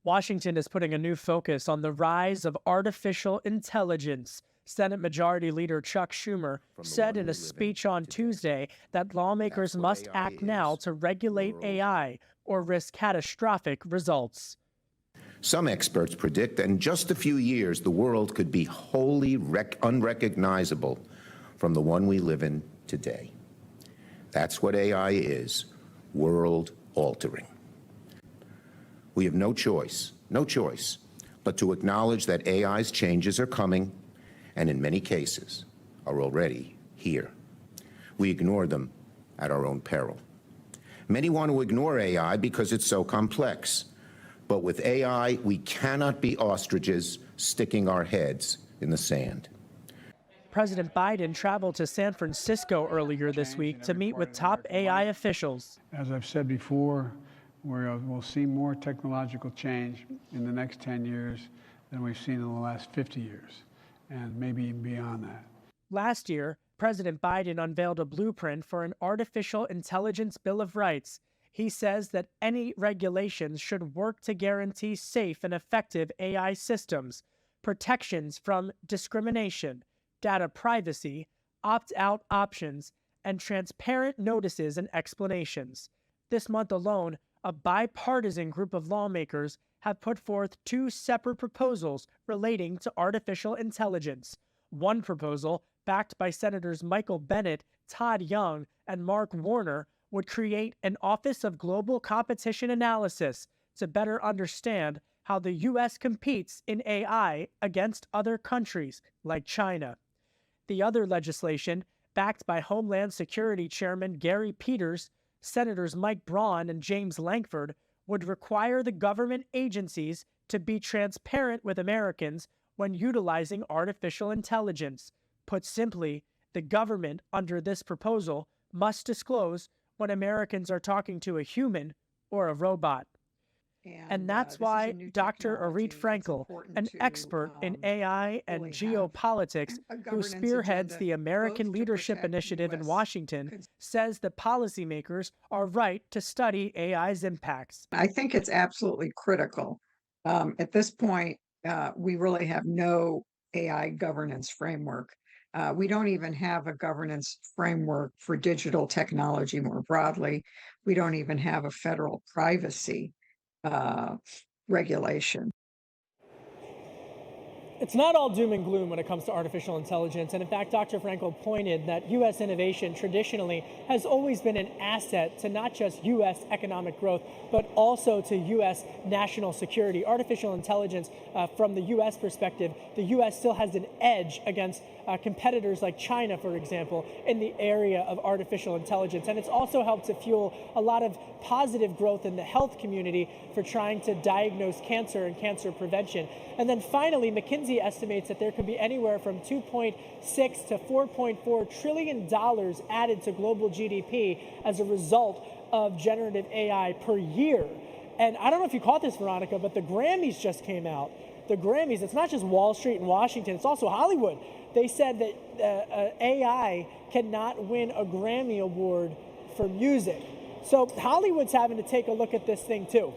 Washington is putting a new focus on the rise of artificial intelligence. Senate Majority Leader Chuck Schumer said in a speech on Tuesday that lawmakers must act now to regulate AI or risk catastrophic results. Some experts predict that in just a few years, the world could be wholly unrecognizable from the one we live in today. That's what AI is, world-altering. We have no choice, but to acknowledge that AI's changes are coming, and in many cases are already here. We ignore them at our own peril. Many want to ignore AI because it's so complex. But with AI, we cannot be ostriches sticking our heads in the sand. President Biden traveled to San Francisco earlier this week to meet with top AI officials. As I've said before, we'll see more technological change in the next 10 years than we've seen in the last 50 years, and maybe even beyond that. Last year, President Biden unveiled a blueprint for an artificial intelligence bill of rights. He says that any regulations should work to guarantee safe and effective AI systems, protections from discrimination, data privacy, opt-out options, and transparent notices and explanations. This month alone, a bipartisan group of lawmakers have put forth two separate proposals relating to artificial intelligence. One proposal, backed by Senators Michael Bennet, Todd Young, and Mark Warner, would create an Office of Global Competition Analysis to better understand how the U.S. competes in AI against other countries like China. The other legislation, backed by Homeland Security Chairman Gary Peters, Senators Mike Braun and James Lankford, would require the government agencies to be transparent with Americans when utilizing artificial intelligence. Put simply, the government, under this proposal, must disclose when Americans are talking to a human or a robot. And that's why Dr. Arit Frankel, an expert in AI and geopolitics who spearheads the American Leadership Initiative in Washington, says that policymakers are right to study AI's impacts. I think it's absolutely critical. At this point, we really have no AI governance framework. We don't even have a governance framework for digital technology more broadly. We don't even have a federal privacy regulation. It's not all doom and gloom when it comes to artificial intelligence. And in fact, Dr. Frankel pointed that U.S. innovation traditionally has always been an asset to not just U.S. economic growth, but also to U.S. national security. Artificial intelligence, from the U.S. perspective, the U.S. still has an edge against competitors like China, for example, in the area of artificial intelligence. And it's also helped to fuel a lot of positive growth in the health community for trying to diagnose cancer and cancer prevention. And then finally, McKinsey estimates that there could be anywhere from $2.6 to $4.4 trillion added to global GDP as a result of generative AI per year. And I don't know if you caught this, Veronica, but the Grammys just came out. The Grammys, it's not just Wall Street and Washington, it's also Hollywood. They said that AI cannot win a Grammy Award for music. So Hollywood's having to take a look at this thing too.